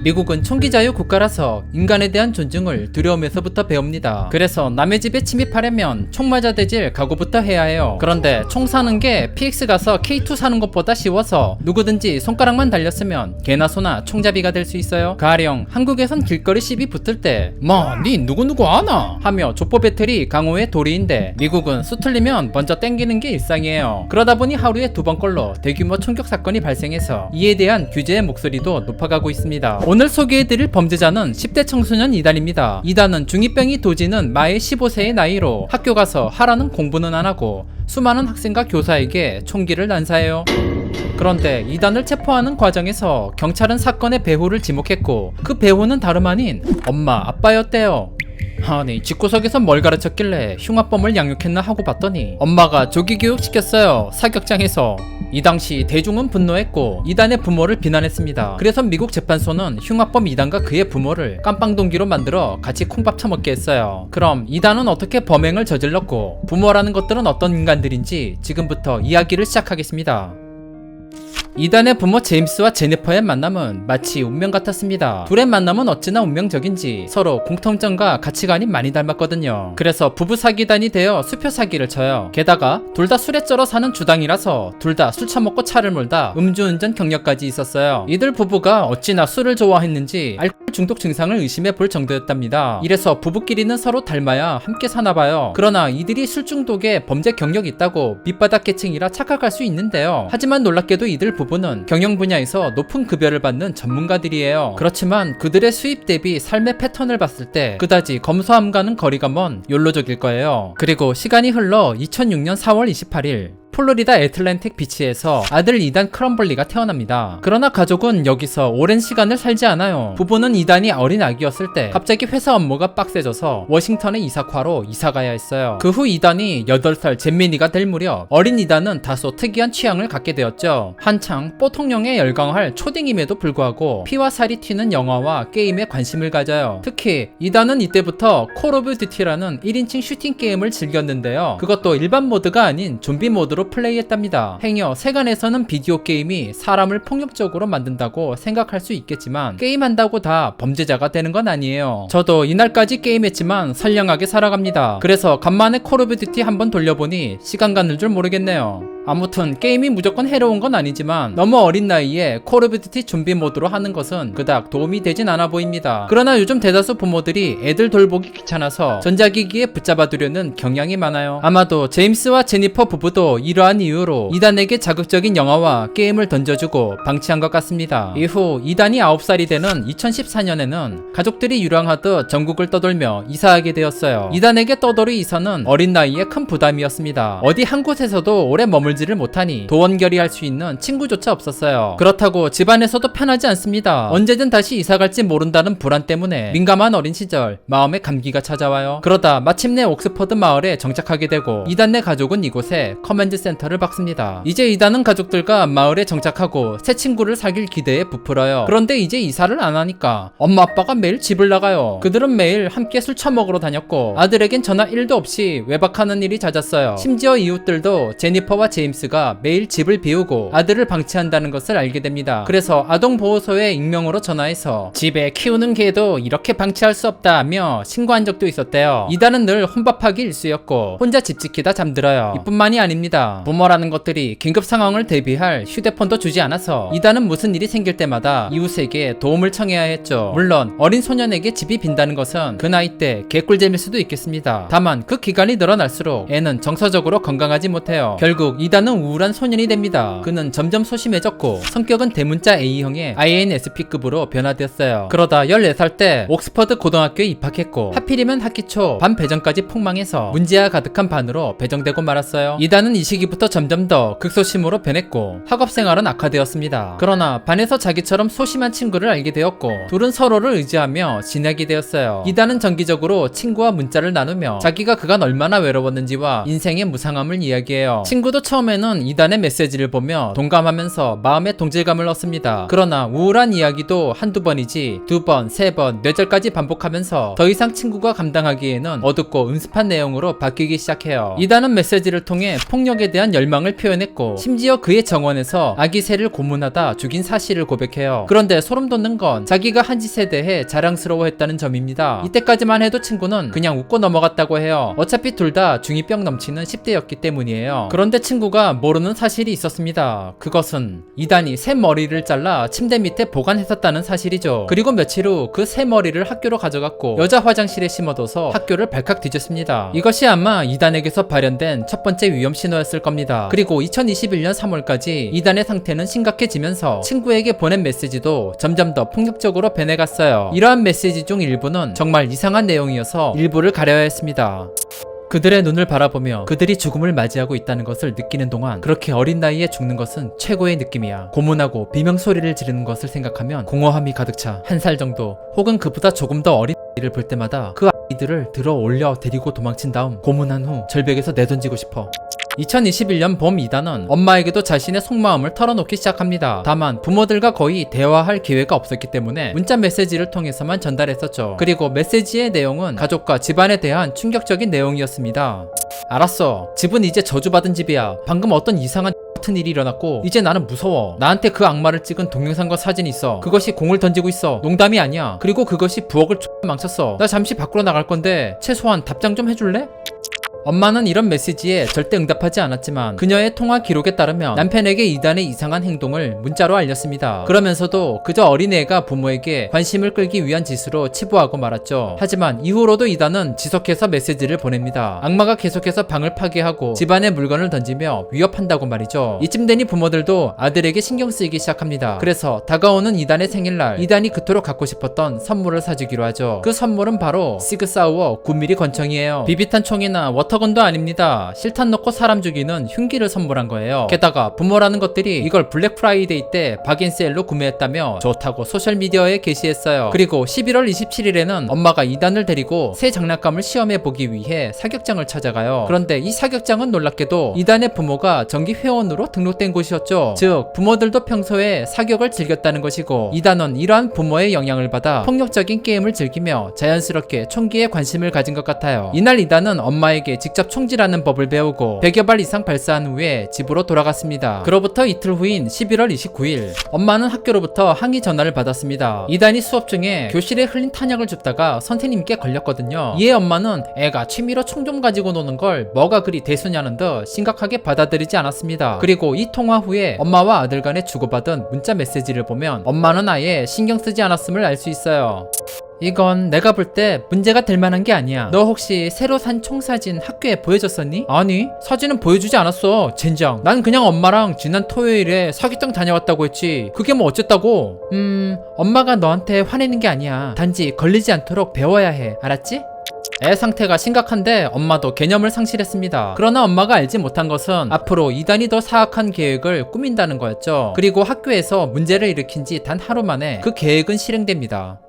미국은 총기 자유 국가라서 인간에 대한 존중을 두려움에서부터 배웁니다. 그래서 남의 집에 침입하려면 총 맞아 대질 각오부터 해야 해요. 그런데 총 사는 게 PX 가서 K2 사는 것보다 쉬워서 누구든지 손가락만 달렸으면 개나 소나 총잡이가 될 수 있어요. 가령 한국에선 길거리 시비 붙을 때 니 누구누구 아나? 하며 족보 배틀이 강호의 도리인데 미국은 수틀리면 먼저 땡기는 게 일상이에요. 그러다 보니 하루에 2번꼴로 대규모 총격 사건이 발생해서 이에 대한 규제의 목소리도 높아가고 있습니다. 오늘 소개해드릴 범죄자는 10대 청소년 이단입니다. 이단은 중2병이 도지는 마의 15세의 나이로 학교 가서 하라는 공부는 안 하고 수많은 학생과 교사에게 총기를 난사해요. 그런데 이단을 체포하는 과정에서 경찰은 사건의 배후를 지목했고 그 배후는 다름 아닌 엄마 아빠였대요. 아니 집구석에서 뭘 가르쳤길래 흉악범을 양육했나 하고 봤더니 엄마가 조기교육 시켰어요. 사격장에서. 이 당시 대중은 분노했고 이단의 부모를 비난했습니다. 그래서 미국 재판소는 흉악범 이단과 그의 부모를 깜빵동기로 만들어 같이 콩밥 처먹게 했어요. 그럼 이단은 어떻게 범행을 저질렀고 부모라는 것들은 어떤 인간들인지 지금부터 이야기를 시작하겠습니다. 이단의 부모 제임스와 제니퍼의 만남은 마치 운명 같았습니다. 둘의 만남은 어찌나 운명적인지 서로 공통점과 가치관이 많이 닮았거든요. 그래서 부부 사기단이 되어 수표 사기를 쳐요. 게다가 둘 다 술에 쩔어 사는 주당이라서 둘 다 술 처먹고 차를 몰다 음주운전 경력까지 있었어요. 이들 부부가 어찌나 술을 좋아했는지 알코올 중독 증상을 의심해 볼 정도였답니다. 이래서 부부끼리는 서로 닮아야 함께 사나봐요. 그러나 이들이 술 중독에 범죄 경력이 있다고 밑바닥 계층이라 착각할 수 있는데요. 하지만 놀랍게도 이들 부부는 경영 분야에서 높은 급여를 받는 전문가들이에요. 그렇지만 그들의 수입 대비 삶의 패턴을 봤을 때 그다지 검소함과는 거리가 먼 욜로족일 거예요. 그리고 시간이 흘러 2006년 4월 28일 플로리다 애틀랜틱 비치에서 아들 이단 크럼블리가 태어납니다. 그러나 가족은 여기서 오랜 시간을 살지 않아요. 부부는 이단이 어린 아기였을 때 갑자기 회사 업무가 빡세져서 워싱턴에 이사과로 이사가야 했어요. 그 후 이단이 8살 잼민이가 될 무렵 어린 이단은 다소 특이한 취향을 갖게 되었죠. 한창 뽀통령에 열광할 초딩임에도 불구하고 피와 살이 튀는 영화와 게임에 관심을 가져요. 특히 이단은 이때부터 콜 오브 듀티라는 1인칭 슈팅 게임을 즐겼는데요. 그것도 일반 모드가 아닌 좀비 모드로 플레이했답니다. 행여 세간에서는 비디오 게임이 사람을 폭력적으로 만든다고 생각할 수 있겠지만 게임한다고 다 범죄자가 되는 건 아니에요. 저도 이날까지 게임했지만 선량하게 살아갑니다. 그래서 간만에 콜 오브 듀티 한번 돌려보니 시간 가는 줄 모르겠네요. 아무튼 게임이 무조건 해로운 건 아니지만 너무 어린 나이에 콜 오브 듀티 좀비 모드로 하는 것은 그닥 도움이 되진 않아 보입니다. 그러나 요즘 대다수 부모들이 애들 돌보기 귀찮아서 전자기기에 붙잡아두려는 경향이 많아요. 아마도 제임스와 제니퍼 부부도 이러한 이유로 이단에게 자극적인 영화와 게임을 던져주고 방치한 것 같습니다. 이후 이단이 9살이 되는 2014년에는 가족들이 유랑하듯 전국을 떠돌며 이사하게 되었어요. 이단에게 떠돌이 이사는 어린 나이에 큰 부담이었습니다. 어디 한 곳에서도 오래 머물지를 못하니 도원결의할 수 있는 친구조차 없었어요. 그렇다고 집안에서도 편하지 않습니다. 언제든 다시 이사갈지 모른다는 불안 때문에 민감한 어린 시절 마음에 감기가 찾아와요. 그러다 마침내 옥스퍼드 마을에 정착하게 되고 이단 내 가족은 이곳에 커맨드 센터를 박습니다. 이제 이단은 가족들과 마을에 정착하고 새 친구를 사귈 기대에 부풀어요. 그런데 이제 이사를 안 하니까 엄마 아빠가 매일 집을 나가요. 그들은 매일 함께 술 처먹으러 다녔고 아들에겐 전화 1도 없이 외박하는 일이 잦았어요. 심지어 이웃들도 제니퍼와 제임스가 매일 집을 비우고 아들을 방치한다는 것을 알게 됩니다. 그래서 아동보호소에 익명으로 전화해서 집에 키우는 개도 이렇게 방치할 수 없다며 신고한 적도 있었대요. 이단은 늘 혼밥하기 일쑤였고 혼자 집 지키다 잠들어요. 이뿐만이 아닙니다. 부모라는 것들이 긴급 상황을 대비할 휴대폰도 주지 않아서 이단은 무슨 일이 생길 때마다 이웃에게 도움을 청해야 했죠. 물론 어린 소년에게 집이 빈다는 것은 그 나이 때 개꿀잼일 수도 있겠습니다. 다만 그 기간이 늘어날수록 애는 정서적으로 건강하지 못해요. 결국 이단은 우울한 소년이 됩니다. 그는 점점 소심해졌고 성격은 대문자 A형의 INSP급으로 변화되었어요. 그러다 14살 때 옥스퍼드 고등학교에 입학했고 하필이면 학기 초 반 배정까지 폭망해서 문제와 가득한 반으로 배정되고 말았어요. 이단은 이 시기부터 점점 더 극소심으로 변했고 학업생활은 악화되었습니다. 그러나 반에서 자기처럼 소심한 친구를 알게 되었고 둘은 서로를 의지하며 지내게 되었어요. 이단은 정기적으로 친구와 문자를 나누며 자기가 그간 얼마나 외로웠는지와 인생의 무상함을 이야기해요. 친구도 처음 처음에는 이단의 메시지를 보며 동감하면서 마음의 동질감을 얻습니다. 그러나 우울한 이야기도 한두 번이지 두 번, 세 번, 몇 절까지 반복하면서 더 이상 친구가 감당하기에는 어둡고 음습한 내용으로 바뀌기 시작해요. 이단은 메시지를 통해 폭력에 대한 열망을 표현했고 심지어 그의 정원에서 아기 새를 고문하다 죽인 사실을 고백해요. 그런데 소름 돋는 건 자기가 한 짓에 대해 자랑스러워했다는 점입니다. 이때까지만 해도 친구는 그냥 웃고 넘어갔다고 해요. 어차피 둘 다 중2병 넘치는 10대였기 때문이에요. 그런데 친구가 모르는 사실이 있었습니다. 그것은 이단이 새 머리를 잘라 침대 밑에 보관했었다는 사실이죠. 그리고 며칠 후 그 새 머리를 학교로 가져갔고 여자 화장실에 심어둬서 학교를 발칵 뒤졌습니다. 이것이 아마 이단에게서 발현된 첫 번째 위험 신호였을 겁니다. 그리고 2021년 3월까지 이단의 상태는 심각해지면서 친구에게 보낸 메시지도 점점 더 폭력적으로 변해갔어요. 이러한 메시지 중 일부는 정말 이상한 내용이어서 일부를 가려야 했습니다. 그들의 눈을 바라보며 그들이 죽음을 맞이하고 있다는 것을 느끼는 동안 그렇게 어린 나이에 죽는 것은 최고의 느낌이야. 고문하고 비명소리를 지르는 것을 생각하면 공허함이 가득 차. 한 살 정도 혹은 그보다 조금 더 어린 아이를 볼 때마다 그 아이들을 들어 올려 데리고 도망친 다음 고문한 후 절벽에서 내던지고 싶어. 2021년 봄 이단은 엄마에게도 자신의 속마음을 털어놓기 시작합니다. 다만 부모들과 거의 대화할 기회가 없었기 때문에 문자 메시지를 통해서만 전달했었죠. 그리고 메시지의 내용은 가족과 집안에 대한 충격적인 내용이었습니다. 알았어. 집은 이제 저주받은 집이야. 방금 어떤 이상한 같은 일이 일어났고 이제 나는 무서워. 나한테 그 악마를 찍은 동영상과 사진이 있어. 그것이 공을 던지고 있어. 농담이 아니야. 그리고 그것이 부엌을 망쳤어. 나 잠시 밖으로 나갈 건데 최소한 답장 좀 해줄래? 엄마는 이런 메시지에 절대 응답하지 않았지만 그녀의 통화 기록에 따르면 남편에게 이단의 이상한 행동을 문자로 알렸습니다. 그러면서도 그저 어린애가 부모에게 관심을 끌기 위한 짓으로 치부하고 말았죠. 하지만 이후로도 이단은 지속해서 메시지를 보냅니다. 악마가 계속해서 방을 파괴하고 집안에 물건을 던지며 위협한다고 말이죠. 이쯤 되니 부모들도 아들에게 신경 쓰이기 시작합니다. 그래서 다가오는 이단의 생일날 이단이 그토록 갖고 싶었던 선물을 사주기로 하죠. 그 선물은 바로 시그사우어 9mm 권총이에요. 비비탄 총이나 워터건도 아닙니다. 실탄 넣고 사람 죽이는 흉기를 선물한 거예요. 게다가 부모라는 것들이 이걸 블랙 프라이데이 때 박인세일로 구매했다며 좋다고 소셜미디어에 게시했어요. 그리고 11월 27일에는 엄마가 이단을 데리고 새 장난감을 시험해보기 위해 사격장을 찾아가요. 그런데 이 사격장은 놀랍게도 이단의 부모가 정기 회원으로 등록된 곳이었죠. 즉 부모들도 평소에 사격을 즐겼다는 것이고 이단은 이러한 부모의 영향을 받아 폭력적인 게임을 즐기며 자연스럽게 총기에 관심을 가진 것 같아요. 이날 이단은 엄마에게 직접 총질하는 법을 배우고 100여 발 이상 발사한 후에 집으로 돌아갔습니다. 그로부터 이틀 후인 11월 29일 엄마는 학교로부터 항의 전화를 받았습니다. 이단이 수업 중에 교실에 흘린 탄약을 줍다가 선생님께 걸렸거든요. 이에 엄마는 애가 취미로 총 좀 가지고 노는 걸 뭐가 그리 대수냐는 듯 심각하게 받아들이지 않았습니다. 그리고 이 통화 후에 엄마와 아들 간에 주고받은 문자 메시지를 보면 엄마는 아예 신경 쓰지 않았음을 알 수 있어요. 이건 내가 볼 때 문제가 될 만한 게 아니야. 너 혹시 새로 산 총 사진 학교에 보여줬었니? 아니, 사진은 보여주지 않았어. 젠장. 난 그냥 엄마랑 지난 토요일에 사격장 다녀왔다고 했지. 그게 뭐 어쨌다고? 엄마가 너한테 화내는 게 아니야. 단지 걸리지 않도록 배워야 해. 알았지? 애 상태가 심각한데 엄마도 개념을 상실했습니다. 그러나 엄마가 알지 못한 것은 앞으로 이단이 더 사악한 계획을 꾸민다는 거였죠. 그리고 학교에서 문제를 일으킨 지 단 하루 만에 그 계획은 실행됩니다.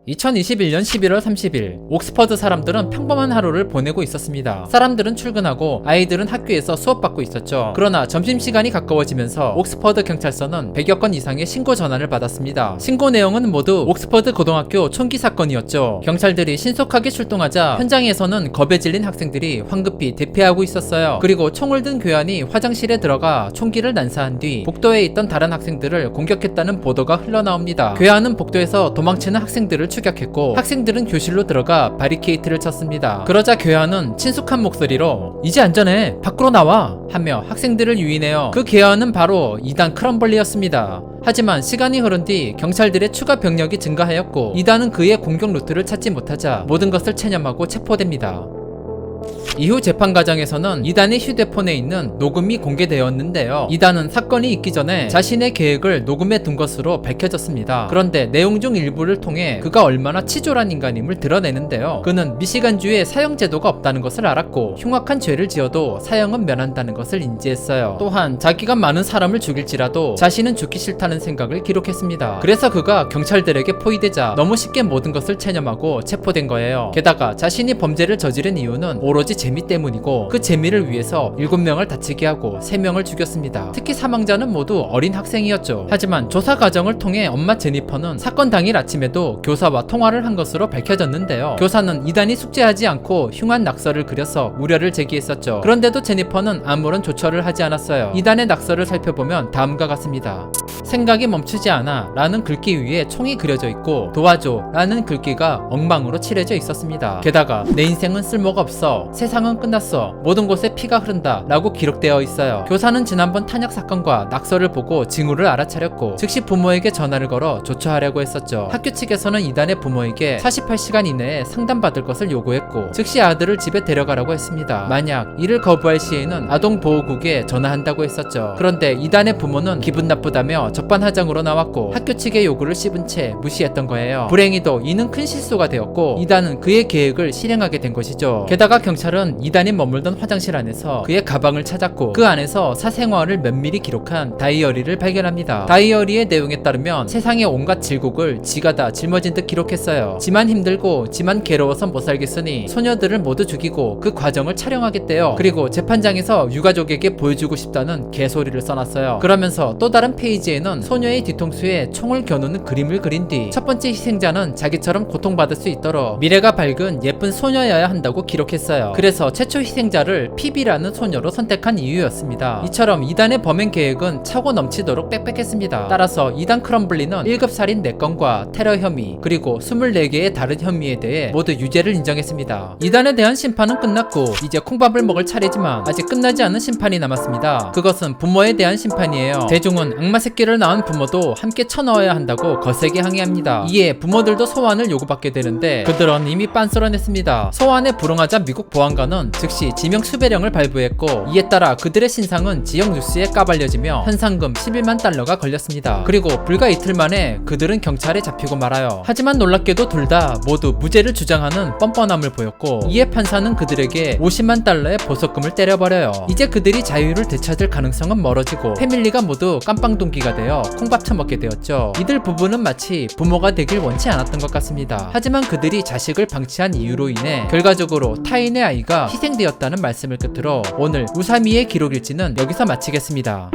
2021년 11월 30일 옥스퍼드 사람들은 평범한 하루를 보내고 있었습니다. 사람들은 출근하고 아이들은 학교에서 수업받고 있었죠. 그러나 점심시간이 가까워지면서 옥스퍼드 경찰서는 100여 건 이상의 신고 전화를 받았습니다. 신고 내용은 모두 옥스퍼드 고등학교 총기 사건이었죠. 경찰들이 신속하게 출동하자 현장에서는 겁에 질린 학생들이 황급히 대피하고 있었어요. 그리고 총을 든 교환이 화장실에 들어가 총기를 난사한 뒤 복도에 있던 다른 학생들을 공격했다는 보도가 흘러나옵니다. 교환은 복도에서 도망치는 학생들을 추격했고 학생들은 교실로 들어가 바리케이트를 쳤습니다. 그러자 교환은 친숙한 목소리로 "이제 안전해. 밖으로 나와." 하며 학생들을 유인해요. 그 교환은 바로 이단 크럼벌리였습니다. 하지만 시간이 흐른 뒤 경찰들의 추가 병력이 증가하였고 이단은 그의 공격 루트를 찾지 못하자 모든 것을 체념하고 체포됩니다. 이후 재판 과정에서는 이단의 휴대폰에 있는 녹음이 공개되었는데요. 이단은 사건이 있기 전에 자신의 계획을 녹음해 둔 것으로 밝혀졌습니다. 그런데 내용 중 일부를 통해 그가 얼마나 치졸한 인간임을 드러내는데요. 그는 미시간주에 사형제도가 없다는 것을 알았고 흉악한 죄를 지어도 사형은 면한다는 것을 인지했어요. 또한 자기가 많은 사람을 죽일지라도 자신은 죽기 싫다는 생각을 기록했습니다. 그래서 그가 경찰들에게 포위되자 너무 쉽게 모든 것을 체념하고 체포된 거예요. 게다가 자신이 범죄를 저지른 이유는 오로지 재미 때문이고 그 재미를 위해서 7명을 다치게 하고 3명을 죽였습니다. 특히 사망자는 모두 어린 학생이었죠. 하지만 조사 과정을 통해 엄마 제니퍼는 사건 당일 아침에도 교사와 통화를 한 것으로 밝혀졌는데요. 교사는 이단이 숙제하지 않고 흉한 낙서를 그려서 우려를 제기했었죠. 그런데도 제니퍼는 아무런 조처를 하지 않았어요. 이단의 낙서를 살펴보면 다음과 같습니다. 생각이 멈추지 않아 라는 글귀 위에 총이 그려져 있고 도와줘 라는 글귀가 엉망으로 칠해져 있었습니다. 게다가 내 인생은 쓸모가 없어, 세상은 끝났어, 모든 곳에 피가 흐른다 라고 기록되어 있어요. 교사는 지난번 탄약 사건과 낙서를 보고 징후를 알아차렸고 즉시 부모에게 전화를 걸어 조처하려고 했었죠. 학교 측에서는 이단의 부모에게 48시간 이내에 상담받을 것을 요구했고 즉시 아들을 집에 데려가라고 했습니다. 만약 이를 거부할 시에는 아동보호국에 전화한다고 했었죠. 그런데 이단의 부모는 기분 나쁘다며 적반하장으로 나왔고 학교 측의 요구를 씹은 채 무시했던 거예요. 불행히도 이는 큰 실수가 되었고 이단은 그의 계획을 실행하게 된 것이죠. 게다가 경찰은 이단이 머물던 화장실 안에서 그의 가방을 찾았고 그 안에서 사생활을 면밀히 기록한 다이어리를 발견합니다. 다이어리의 내용에 따르면 세상의 온갖 질곡을 지가 다 짊어진 듯 기록했어요. 지만 힘들고 지만 괴로워서 못 살겠으니 소녀들을 모두 죽이고 그 과정을 촬영하겠대요. 그리고 재판장에서 유가족에게 보여주고 싶다는 개소리를 써놨어요. 그러면서 또 다른 페이지에는 소녀의 뒤통수에 총을 겨누는 그림을 그린 뒤 첫 번째 희생자는 자기처럼 고통받을 수 있도록 미래가 밝은 예쁜 소녀여야 한다고 기록했어요. 그래서 최초 희생자를 피비라는 소녀로 선택한 이유였습니다. 이처럼 이단의 범행 계획은 차고 넘치도록 빽빽했습니다. 따라서 이단 크럼블리는 1급 살인 4건과 테러 혐의 그리고 24개의 다른 혐의에 대해 모두 유죄를 인정했습니다. 이단에 대한 심판은 끝났고 이제 콩밥을 먹을 차례지만 아직 끝나지 않은 심판이 남았습니다. 그것은 부모에 대한 심판이에요. 대중은 악마 새끼를 낳은 부모도 함께 쳐넣어야 한다고 거세게 항의합니다. 이에 부모들도 소환을 요구받게 되는데 그들은 이미 빤스런했습니다. 소환에 불응하자 미국 보안관은 즉시 지명 수배령을 발부했고 이에 따라 그들의 신상은 지역 뉴스에 까발려지며 현상금 11만 달러가 걸렸습니다. 그리고 불과 이틀 만에 그들은 경찰에 잡히고 말아요. 하지만 놀랍게도 둘 다 모두 무죄를 주장하는 뻔뻔함을 보였고 이에 판사는 그들에게 50만 달러의 보석금을 때려버려요. 이제 그들이 자유를 되찾을 가능성은 멀어지고 패밀리가 모두 깜빵동기가 되어 콩밥 처먹게 되었죠. 이들 부부는 마치 부모가 되길 원치 않았던 것 같습니다. 하지만 그들이 자식을 방치한 이유로 인해 결과적으로 타인의 아이가 희생되었다는 말씀을 끝으로 오늘 우사미의 기록일지는 여기서 마치겠습니다.